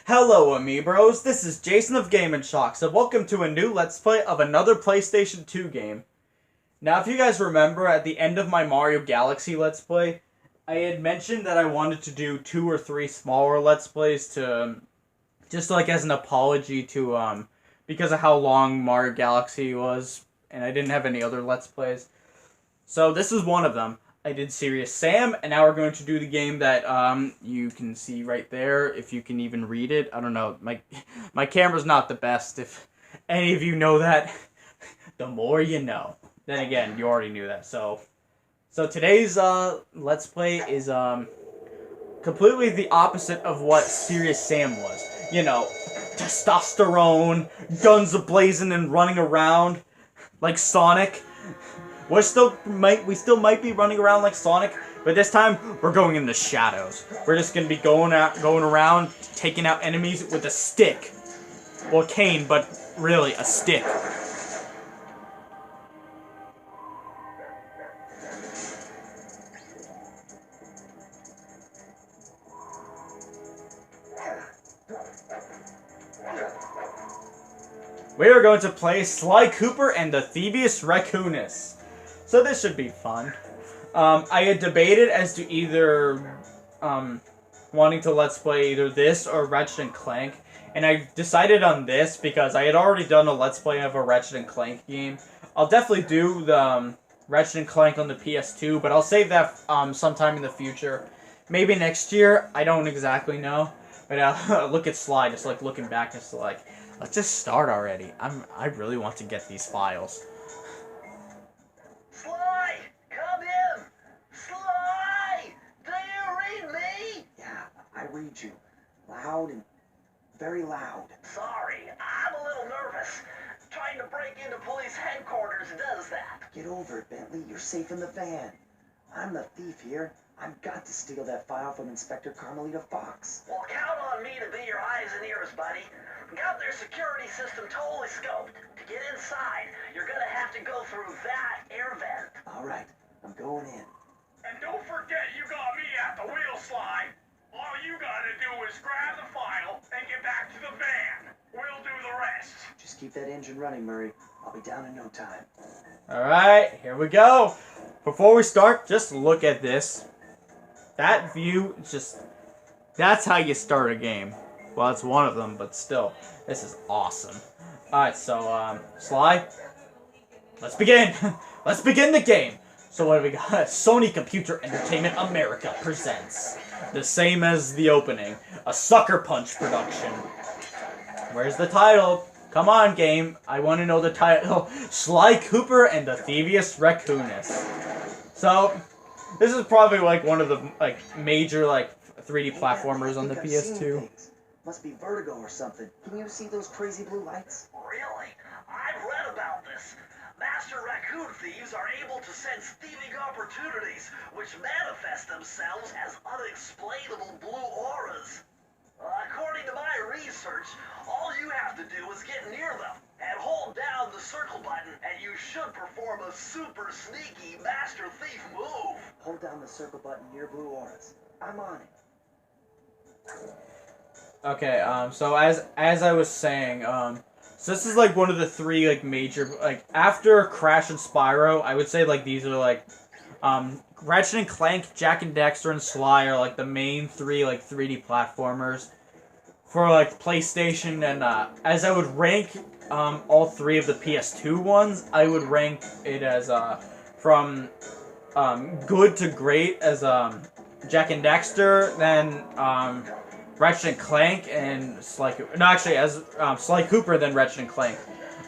Hello amiibros, this is Jason of Game.Shock, so welcome to a new Let's Play of another PlayStation 2 game. Now if you guys remember, at the end of my Mario Galaxy Let's Play, I had mentioned that I wanted to do 2 or 3 smaller Let's Plays to, just like as an apology to, because of how long Mario Galaxy was, and I didn't have any other Let's Plays. So this is one of them. I did Serious Sam, and now we're going to do the game that you can see right there, if you can even read it. I don't know, my camera's not the best. If any of you know that, the more you know. Then again, you already knew that. So today's Let's Play is completely the opposite of what Serious Sam was. You know, testosterone, guns a-blazing and running around like Sonic. We still might be running around like Sonic, but this time we're going in the shadows. We're just gonna be going around, taking out enemies with a stick. Well, cane, but really a stick. We are going to play Sly Cooper and the Thievius Racconus. So this should be fun. I had debated as to either wanting to Let's Play either this or Ratchet & Clank. And I decided on this because I had already done a Let's Play of a Ratchet & Clank game. I'll definitely do the Ratchet & Clank on the PS2, but I'll save that sometime in the future. Maybe next year, I don't exactly know. But look at Sly, just like looking back, just like, let's just start already. I really want to get these files. Sly! Come in! Sly! Do you read me? Yeah, I read you. Loud and very loud. Sorry, I'm a little nervous. Trying to break into police headquarters does that. Get over it, Bentley. You're safe in the van. I'm the thief here. I've got to steal that file from Inspector Carmelita Fox. Well, count on me to be your eyes and ears, buddy. Got their security system totally scoped. To get inside, you're gonna have to go through that air vent. All right, I'm going in. And don't forget you got me at the wheel, Sly. All you gotta do is grab the file and get back to the van. We'll do the rest. Just keep that engine running, Murray. I'll be down in no time. Alright, here we go. Before we start, just look at this. That view, that's how you start a game. Well, it's one of them, but still, this is awesome. Alright, so, Sly, let's begin. Let's begin the game. So what do we got? Sony Computer Entertainment America presents, the same as the opening, a Sucker Punch production. Where's the title? Come on, game. I want to know the title. Sly Cooper and the Thievius Racconus. So, this is probably like one of the major 3D platformers on the PS2. Must be vertigo or something. Can you see those crazy blue lights? Really? I've read about this. Master raccoon thieves are able to sense thieving opportunities, which manifest themselves as unexplainable blue auras. According to my research, all you have to do is get near them and hold down the circle button, and you should perform a super sneaky Master Thief move. Hold down the circle button near blue auras. I'm on it. Okay, so as I was saying, so this is like one of the 3 major, after Crash and Spyro, I would say these are Ratchet and Clank, Jak and Daxter, and Sly are the main 3 3D platformers for PlayStation, and as I would rank all 3 of the PS2 ones, I would rank it as from good to great as Jak and Daxter, then Ratchet and Clank and Sly Cooper. No, actually, as Sly Cooper, then Ratchet and Clank.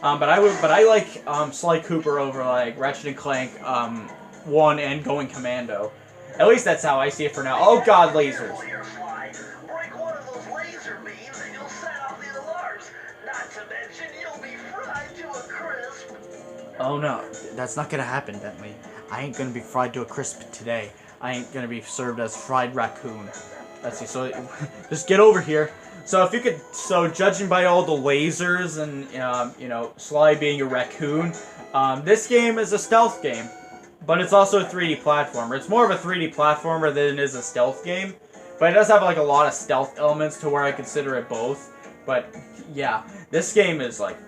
But I like Sly Cooper over Ratchet and Clank 1 and Going Commando. At least that's how I see it for now. Oh God, lasers! Break one of those laser beams and you'll set off the alarms. Not to mention you'll be fried to a crisp. Oh no, that's not gonna happen, Bentley. I ain't gonna be fried to a crisp today. I ain't gonna be served as fried raccoon. Let's see, so just get over here. So if you could, judging by all the lasers and, you know, Sly being a raccoon, this game is a stealth game. But it's also a 3D platformer. It's more of a 3D platformer than it is a stealth game. But it does have like a lot of stealth elements to where I consider it both. But yeah, this game is like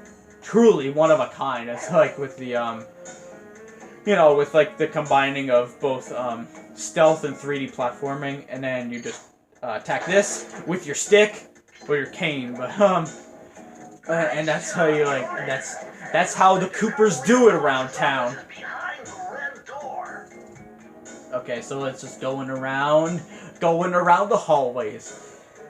truly one of a kind. It's like with the you know, with like the combining of both stealth and 3D platforming, and then you just attack this with your stick or your cane. But and that's how you like that's how the Coopers do it around town. Behind the red door. Okay, so let's just going around the hallways.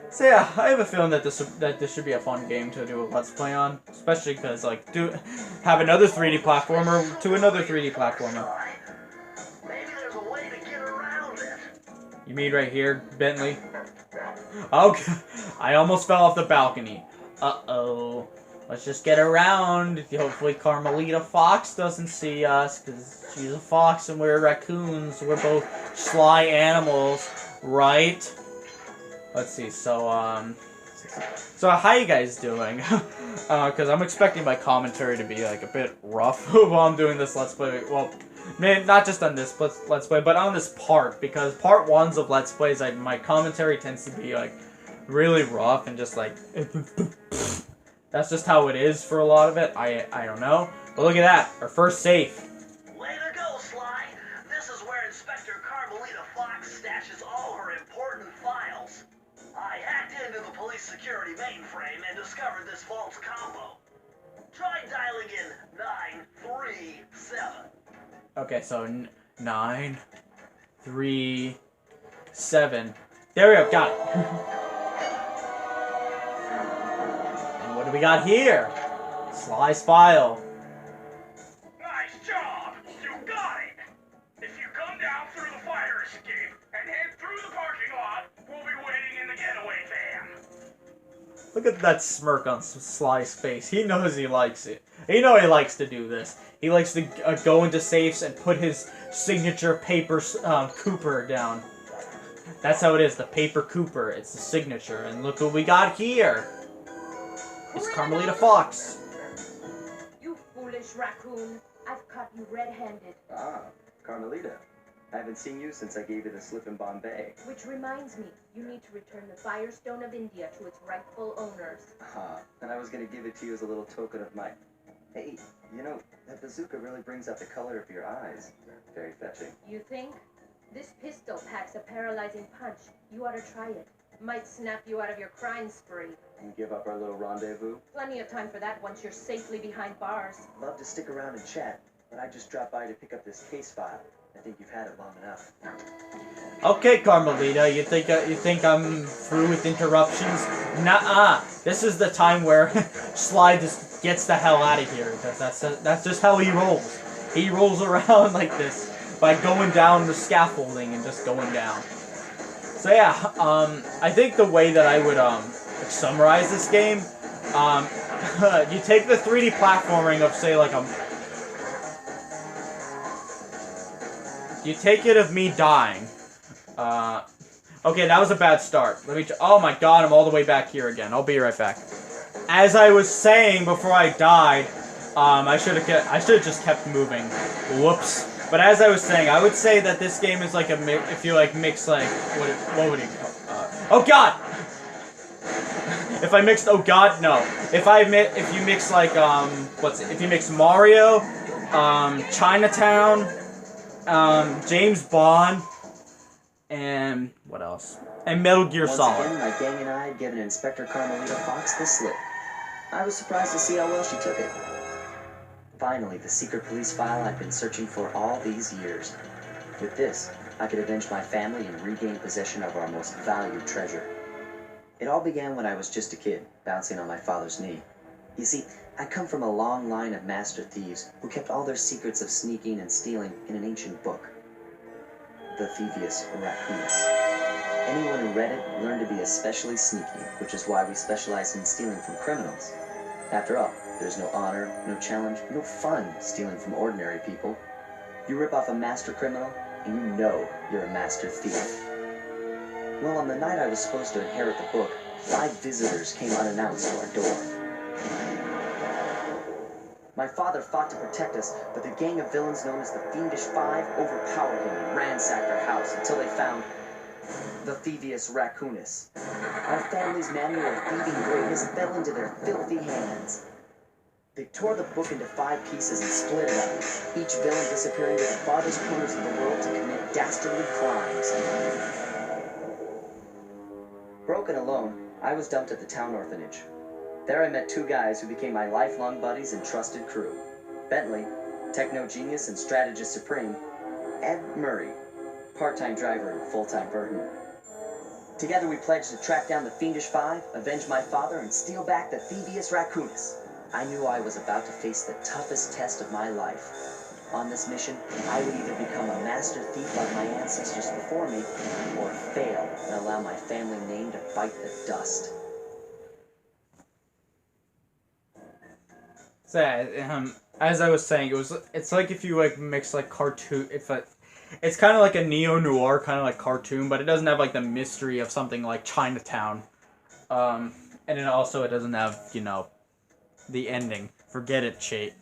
So yeah, I have a feeling that this should be a fun game to do a let's play on, especially because like have another 3D platformer to another 3D platformer. Maybe there's a way to get around it. You mean right here, Bentley? Okay, I almost fell off the balcony. Uh-oh. Let's just get around. Hopefully Carmelita Fox doesn't see us, because she's a fox and we're raccoons. We're both sly animals, right? Let's see, so how you guys doing? Because I'm expecting my commentary to be, like, a bit rough while I'm doing this Let's Play. Well, man, not just on this Let's Play, but on this part, because part ones of Let's Plays, like, my commentary tends to be, like, really rough and just, like, that's just how it is for a lot of it. I don't know. But look at that, our first safe. Way to go, Sly. This is where Inspector Carmelita Fox stashes all her important files. I hacked into the police security mainframe and discovered this vault's combo. Try dialing in 937. Okay, so 9, 3, 7. There we go, got it. And what do we got here? Sly's file. Nice job! You got it! If you come down through the fire escape and head through the parking lot, we'll be waiting in the getaway van. Look at that smirk on Sly's face. He knows he likes it. You know he likes to do this. He likes to go into safes and put his signature paper Cooper down. That's how it is, the paper Cooper. It's the signature. And look what we got here. It's Carmelita Fox. You foolish raccoon. I've caught you red-handed. Ah, Carmelita. I haven't seen you since I gave you the slip in Bombay. Which reminds me, you need to return the Firestone of India to its rightful owners. And I was going to give it to you as a little token of my... Hey, you know, that bazooka really brings out the color of your eyes. Very fetching. You think? This pistol packs a paralyzing punch. You ought to try it. Might snap you out of your crime spree. You give up our little rendezvous? Plenty of time for that once you're safely behind bars. Love to stick around and chat, but I just dropped by to pick up this case file. I think you've had it long enough. Okay, Carmelita, you think I'm through with interruptions? Nuh-uh. This is the time where Sly just gets the hell out of here, because that's just how he rolls. He rolls around like this by going down the scaffolding and just going down. So yeah, I think the way that I would summarize this game, you take the 3D platforming of say like you take it of me dying. Okay, that was a bad start. Let me. Oh my God, I'm all the way back here again. I'll be right back. As I was saying before I died, I should have just kept moving. Whoops. But as I was saying, I would say that this game is like a if you like mix like what would you call? Oh God. If I mixed oh God no. If you mix like if you mix Mario, Chinatown, James Bond, and what else? And Metal Gear Solid. Once again, my gang and I had given Inspector Carmelita Fox the slip. I was surprised to see how well she took it. Finally, the secret police file I'd been searching for all these years. With this, I could avenge my family and regain possession of our most valued treasure. It all began when I was just a kid, bouncing on my father's knee. You see, I come from a long line of master thieves who kept all their secrets of sneaking and stealing in an ancient book. The Thievius Racconus. Anyone who read it learned to be especially sneaky, which is why we specialize in stealing from criminals. After all, there's no honor, no challenge, no fun stealing from ordinary people. You rip off a master criminal, and you know you're a master thief. Well, on the night I was supposed to inherit the book, 5 visitors came unannounced to our door. My father fought to protect us, but the gang of villains known as the Fiendish Five overpowered him and ransacked our house until they found The Thievius Racconus. Our family's manual of thieving greatness fell into their filthy hands. They tore the book into 5 pieces and split it up, each villain disappearing to the farthest corners of the world to commit dastardly crimes. Broken alone, I was dumped at the town orphanage. There I met 2 guys who became my lifelong buddies and trusted crew. Bentley, techno genius and strategist supreme, Ed Murray, part-time driver and full-time burden. Together we pledged to track down the Fiendish 5, avenge my father, and steal back the Thievius Racconus. I knew I was about to face the toughest test of my life. On this mission, I would either become a master thief like my ancestors before me, or fail and allow my family name to bite the dust. So, as I was saying, it's like if you like mix like cartoon, it's kind of like a neo-noir kind of like cartoon, but it doesn't have like the mystery of something like Chinatown. And then also it doesn't have, you know, the ending. Forget it, Jake.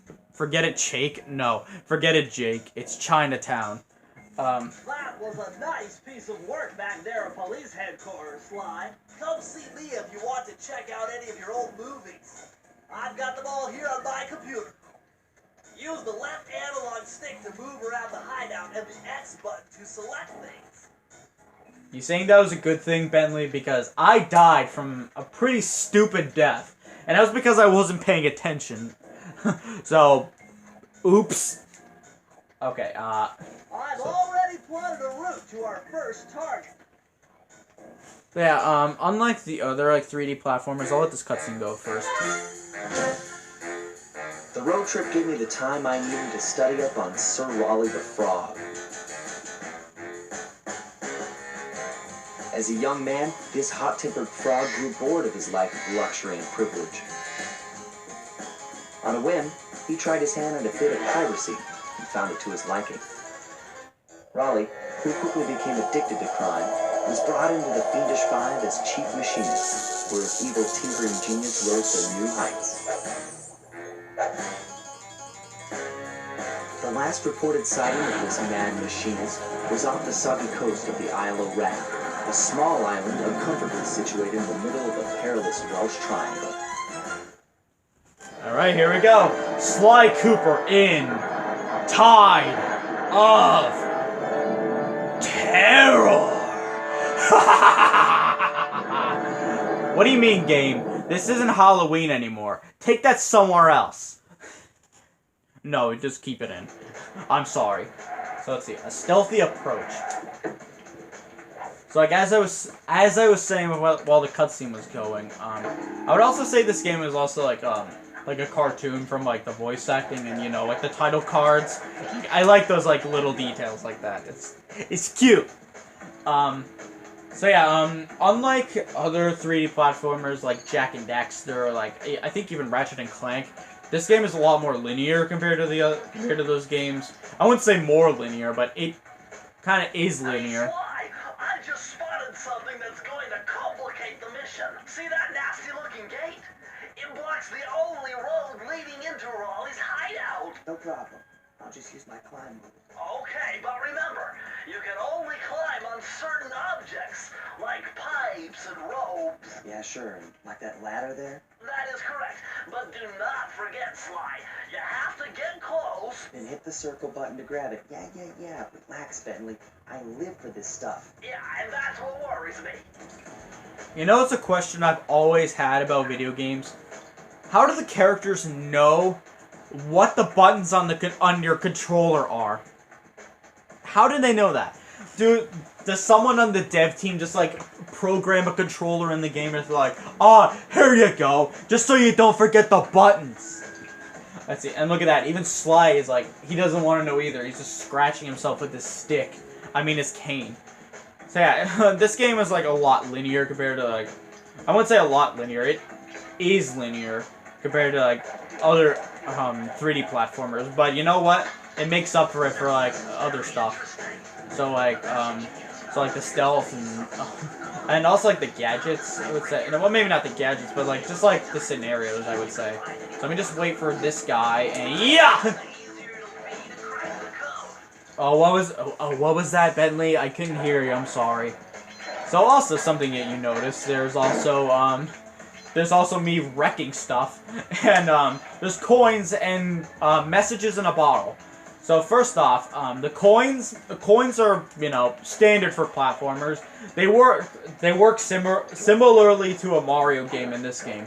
No, forget it, Jake. It's Chinatown. That was a nice piece of work back there at police headquarters, Sly. Come see me if you want to check out any of your old movies. I've got them all here on my computer. Use the left analog stick to move around the hideout and the X button to select things. You saying that was a good thing, Bentley? Because I died from a pretty stupid death. And that was because I wasn't paying attention. So, oops. Okay, I've already plotted a route to our first target. Yeah, unlike the other, like, 3D platformers, I'll let this cutscene go first. The road trip gave me the time I needed to study up on Sir Raleigh the Frog. As a young man, this hot-tempered frog grew bored of his life of luxury and privilege. On a whim, he tried his hand at a bit of piracy and found it to his liking. Raleigh, who quickly became addicted to crime, was brought into the Fiendish 5 as chief machinist, where his evil tinkering genius rose to new heights. The last reported sighting of this mad machinist was off the soggy coast of the Isle of Rat, a small island uncomfortably situated in the middle of a perilous Welsh triangle. Alright, here we go. Sly Cooper in Tide of Terror. What do you mean, game? This isn't Halloween anymore. Take that somewhere else. No, just keep it in. I'm sorry. So let's see. A stealthy approach. So like as I was saying while the cutscene was going, I would also say this game is also like a cartoon from like the voice acting and, you know, like the title cards. I like those like little details like that. It's cute. So yeah, unlike other 3D platformers like Jak and Daxter, or like I think even Ratchet and Clank, this game is a lot more linear compared to those games. I wouldn't say more linear, but it kind of is linear. Hey, Sly, I just spotted something that's going to complicate the mission. See that nasty-looking gate? It blocks the only road leading into Raleigh's hideout. No problem. I'll just use my climb move. Okay, but remember, you can only climb on certain objects, like pipes and ropes. Yeah, sure. And like that ladder there? That is correct, but do not forget, Sly. You have to get close. Then hit the circle button to grab it. Yeah. Relax, Bentley. I live for this stuff. Yeah, and that's what worries me. You know, it's a question I've always had about video games. How do the characters know what the buttons on your controller are? How do they know that? Does someone on the dev team just like program a controller in the game and it's like, here you go, just so you don't forget the buttons? Let's see, and look at that. Even Sly is like, he doesn't want to know either. He's just scratching himself with his stick. I mean, his cane. So yeah, this game is like a lot linear compared to like, I wouldn't say a lot linear. It is linear compared to like other 3D platformers. But you know what? It makes up for it for like other stuff. So like the stealth and also like the gadgets. I would say, well, maybe not the gadgets, but like just like the scenarios. I would say. So let me just wait for this guy and yeah. Oh, what was that, Bentley? I couldn't hear you. I'm sorry. So also something that you notice, there's also me wrecking stuff, and there's coins and messages in a bottle. So first off, the coins are, you know, standard for platformers. They work similarly to a Mario game in this game.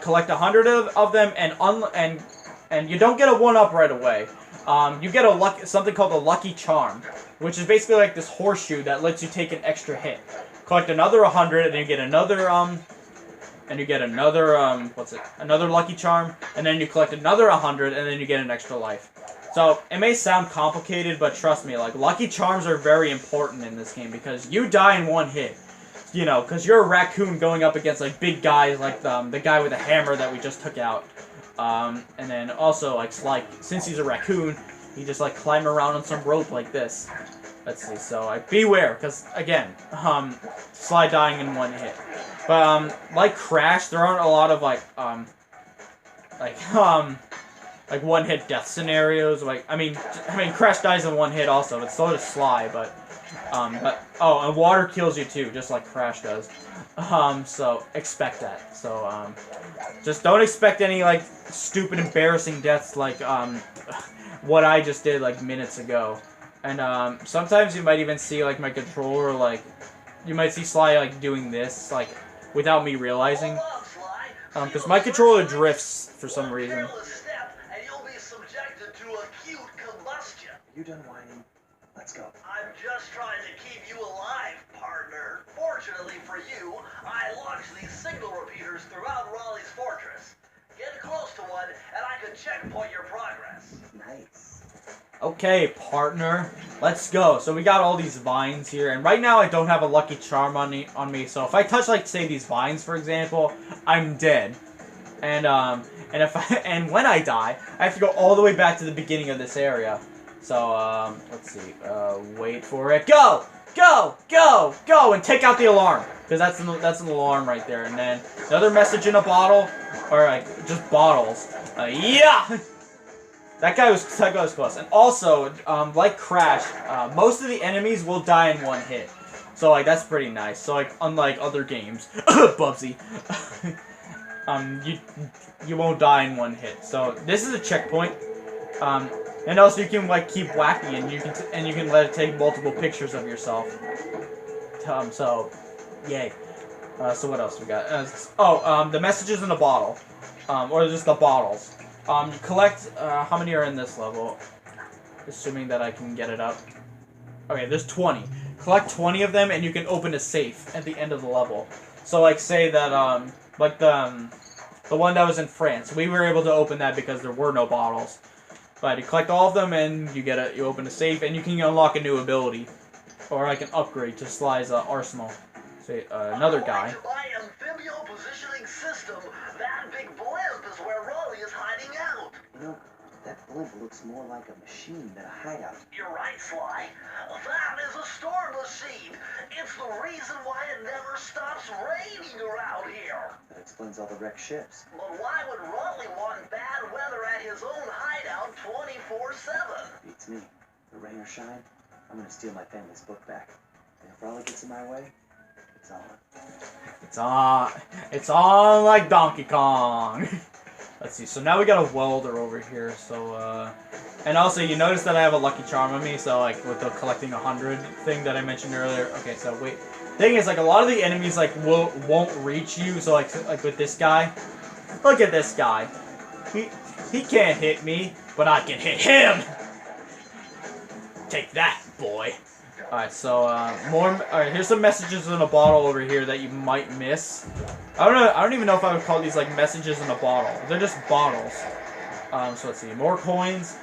Collect 100 of them, and you don't get a 1-up right away. You get something called a lucky charm, which is basically like this horseshoe that lets you take an extra hit. Collect another 100, and you get another another lucky charm, and then you collect another 100, and then you get an extra life. So, it may sound complicated, but trust me, like, lucky charms are very important in this game, because you die in one hit. You know, because you're a raccoon going up against, like, big guys, like the guy with a hammer that we just took out. And then also, like, since he's a raccoon, he just, like, climb around on some rope like this. Let's see, so, like, beware, because, again, Sly dying in one hit. But, like Crash, there aren't a lot of, like one-hit death scenarios. Like, I mean, Crash dies in one hit also, but so does Sly, oh, and water kills you too, just like Crash does. So, expect that. So, just don't expect any, like, stupid, embarrassing deaths like, what I just did, like, minutes ago. And, sometimes you might even see, like, my controller, like, you might see Sly, like, doing this, like, without me realizing. Because my controller drifts for some reason. You done whining? Let's go. I'm just trying to keep you alive, partner. Fortunately for you, I launched these signal repeaters throughout Raleigh's fortress. Get close to one, and I can checkpoint your progress. Nice. Okay, partner. Let's go. So we got all these vines here, and right now I don't have a lucky charm on me. So if I touch, like, say, these vines, for example, I'm dead. And when I die, I have to go all the way back to the beginning of this area. So, let's see, wait for it. Go! Go! Go! Go! And take out the alarm. Because that's an alarm right there. And then, another message in a bottle. Or, like, just bottles. Yeah! That guy was close. And also, like Crash, most of the enemies will die in one hit. So, like, that's pretty nice. So, like, unlike other games. Bubsy. You won't die in one hit. So, this is a checkpoint. And also you can, like, keep whacking, and you can let it take multiple pictures of yourself. So, yay. So what else we got? The messages in a bottle, or just the bottles. You collect. How many are in this level? Assuming that I can get it up. Okay, there's 20. Collect 20 of them, and you can open a safe at the end of the level. So, like, say that like the one that was in France, we were able to open that because there were no bottles. But you collect all of them, and you open a safe, and you can unlock a new ability, or like an upgrade to Sly's arsenal. Say another guy. By amphibio positioning system, that big blimp is where Raleigh is hiding out. You know, that blimp looks more like a machine than a hideout. You're right, Sly. That is a storm machine. It's the reason why it never stops raining around here. That explains all the wrecked ships. But why would Raleigh want bad weather at his own hideout 24/7? Beats me. For rain or shine, I'm gonna steal my family's book back. And if Raleigh gets in my way, it's on. It's on like Donkey Kong. Let's see, so now we got a welder over here, so, and also, you notice that I have a lucky charm on me, so, like, with the collecting 100 thing that I mentioned earlier. Okay, so, wait. Thing is, like, a lot of the enemies, like, won't reach you, so, like with this guy. Look at this guy. He can't hit me, but I can hit him! Take that, boy. Alright, so, alright, here's some messages in a bottle over here that you might miss. I don't even know if I would call these, like, messages in a bottle. They're just bottles. So let's see, more coins.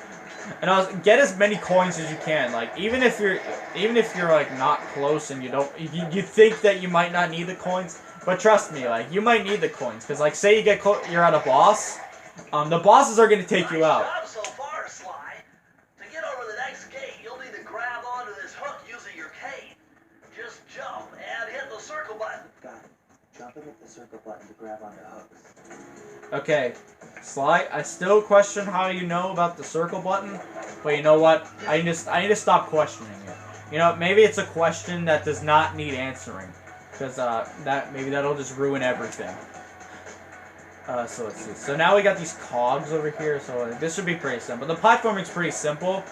And get as many coins as you can. Like, even if you're like, not close and you think that you might not need the coins, but trust me, like, you might need the coins. Because, like, say you're at a boss, the bosses are gonna take you out. So far, Sly. To get over the next gate, you'll need to grab onto this hook using your cane. Just jump and hit the circle button. Got it. Jump and hit the circle button to grab onto hooks. Okay, Sly, I still question how you know about the circle button, but you know what? I need to stop questioning it. You know, maybe it's a question that does not need answering. because maybe that'll just ruin everything. So let's see. So now we got these cogs over here, so this should be pretty simple. The platforming's pretty simple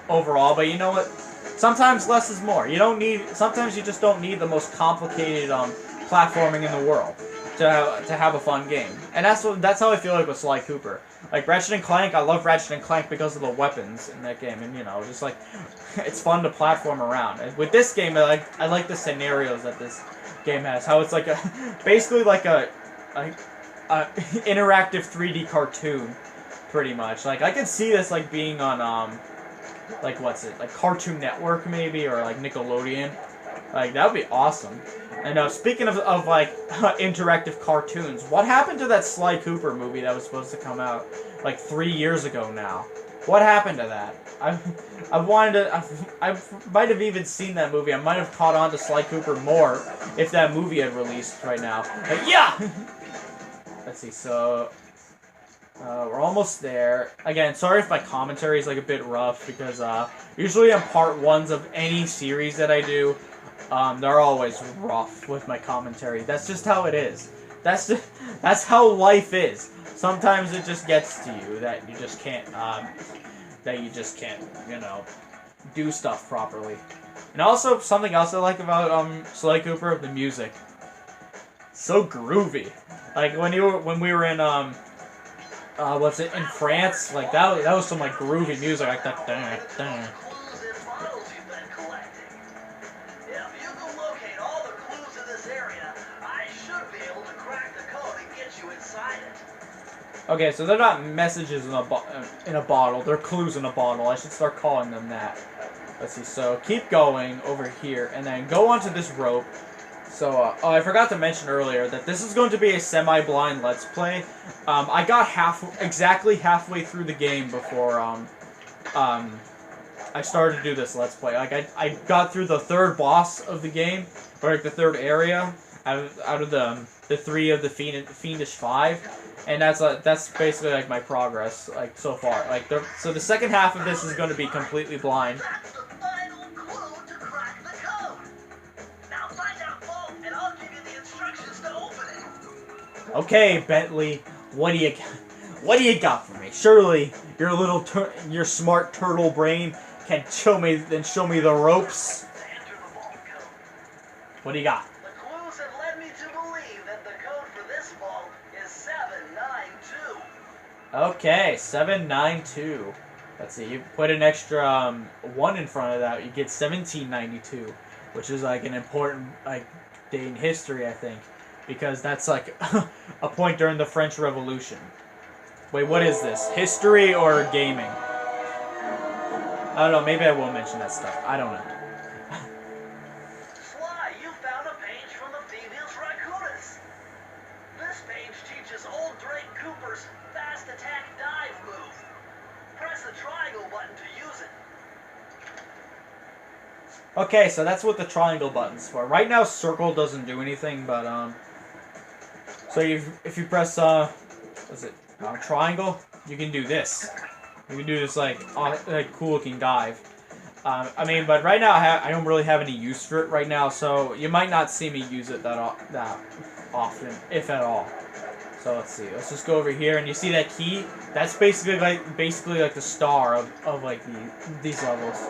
overall, but you know what? Sometimes less is more. Sometimes you just don't need the most complicated platforming in the world to have a fun game. And that's how I feel like with Sly Cooper. Like Ratchet and Clank, I love Ratchet and Clank because of the weapons in that game, and just like it's fun to platform around. And with this game, I like the scenarios that this game has. How it's like basically like a interactive 3D cartoon, pretty much. Like I could see this like being on like what's it, like Cartoon Network maybe, or like Nickelodeon. Like that would be awesome. And speaking of like interactive cartoons, what happened to that Sly Cooper movie that was supposed to come out like 3 years ago now? What happened to that? I might have even seen that movie. I might have caught on to Sly Cooper more if that movie had released right now. But yeah. Let's see. So we're almost there. Again, sorry if my commentary is like a bit rough because usually on part ones of any series that I do, they're always rough with my commentary. That's just how it is. That's how life is. Sometimes it just gets to you that you just can't do stuff properly. And also something else I like about Sly Cooper, the music. So groovy. Like when we were in in France, like that was some like groovy music like that. Okay, so they're not messages in a bottle, they're clues in a bottle. I should start calling them that. Let's see, so keep going over here, and then go onto this rope. So, oh, I forgot to mention earlier that this is going to be a semi-blind Let's Play. I got exactly halfway through the game before, I started to do this Let's Play. Like, I got through the third boss of the game, or like the third area, out of the 3 of the Fiendish 5. And that's basically like my progress, like so far. Like so the second half of this is going to be completely blind. That's the final clue to crack the code. Now find that vault, and I'll give you the instructions to open it. Okay, Bentley, what do you got for me? Surely your smart turtle brain can show me the ropes. To enter the vault code. What do you got? The clues have led me to believe that the code for this vault is 792. Okay, 792. Let's see, you put an extra 1 in front of that, you get 1792, which is like an important day in history, I think, because that's like a point during the French Revolution. Wait, what is this? History or gaming? I don't know, maybe I won't mention that stuff. I don't know. Sly, you found a page from the Thievius Racconus. This page teaches old Drake Cooper's fast attack dive move. Press the triangle button to use it. Okay, so that's what the triangle button's for. Right now, circle doesn't do anything, but so if you press what's it? Triangle, you can do this. You can do this like cool looking dive. I mean, but right now I don't really have any use for it right now, so you might not see me use it that often, if at all. So let's see. Let's just go over here, and you see that key? That's basically like the star of like these levels.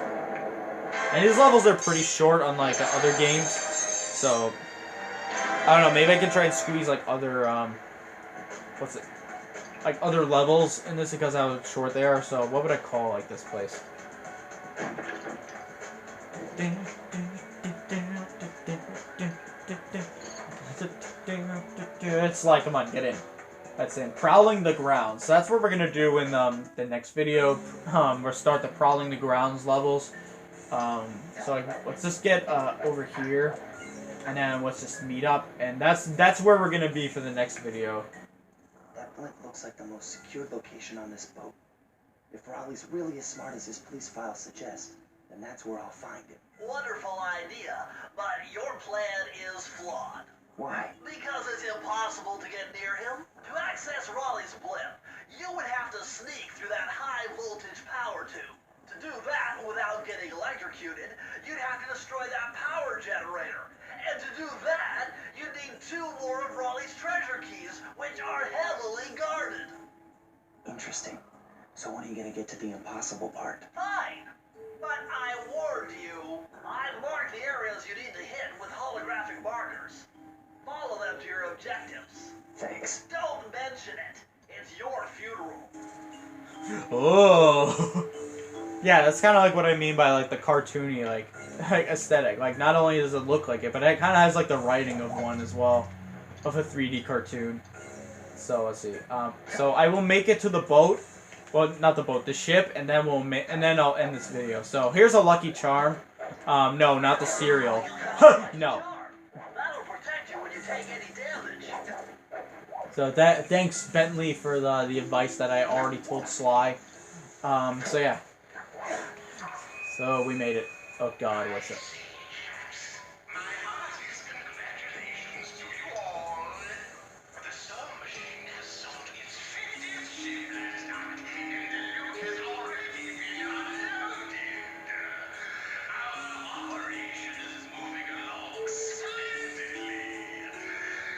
And these levels are pretty short, unlike the other games. So I don't know. Maybe I can try and squeeze like other other levels in this because how short they are. So what would I call like this place? It's like, come on, get in. That's in. Prowling the Grounds. So that's what we're gonna do in the next video. We'll start the Prowling the Grounds levels. So let's just get over here, and then let's just meet up, and that's where we're gonna be for the next video. That blimp looks like the most secured location on this boat. If Raleigh's really as smart as his police file suggests, then that's where I'll find him. Wonderful idea, but your plan is flawed. Why? Because it's impossible to get near him. To access Raleigh's blimp, you would have to sneak through that high-voltage power tube. To do that without getting electrocuted, you'd have to destroy that power generator. And to do that, 2 more of Raleigh's treasure keys, which are heavily guarded. Interesting. So when are you gonna get to the impossible part? Fine. But I warned you. I marked the areas you need to hit with holographic markers. Follow them to your objectives. Thanks. Don't mention it. It's your funeral. Oh. Yeah, that's kind of like what I mean by like the cartoony like aesthetic. Like not only does it look like it, but it kind of has like the writing of one as well, of a 3D cartoon. So let's see. So I will make it to the boat. Well, not the boat, the ship, and then I'll end this video. So here's a lucky charm. No, not the cereal. No. That'll protect you when you take any damage. So thanks Bentley for the advice that I already told Sly. So yeah. So we made it. Oh God, what's it? My heartiest congratulations to you all. The Star Machine has sold its 50th ship last night, and the loot has already been unloaded. Our operation is moving along splendidly,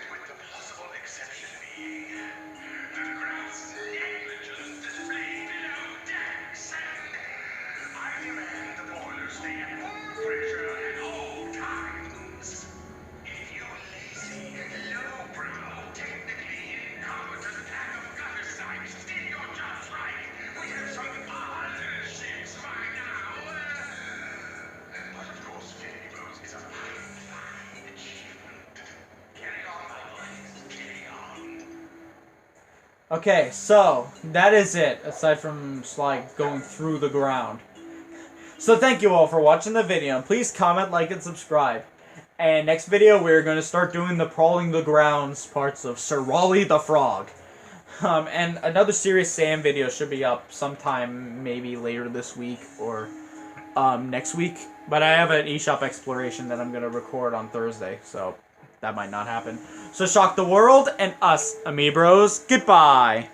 with the possible exception being the gross negligence displayed below decks, and I demand the boilers stay at full pressure at all times. If you lazy, lowbrow, technically incompetent pack of gutter snipes did your jobs right, we have some other ships by now. But of course, amiibros is a fine achievement. Carry on, my boys, carry on. Okay, so that is it. Aside from Sly going through the ground. So thank you all for watching the video. And please comment, like, and subscribe. And next video, we're going to start doing the Prowling the Grounds parts of Sir Raleigh the Frog. And another Serious Sam video should be up sometime maybe later this week or next week. But I have an eShop exploration that I'm going to record on Thursday, so that might not happen. So shock the world and us, amiibros. Goodbye.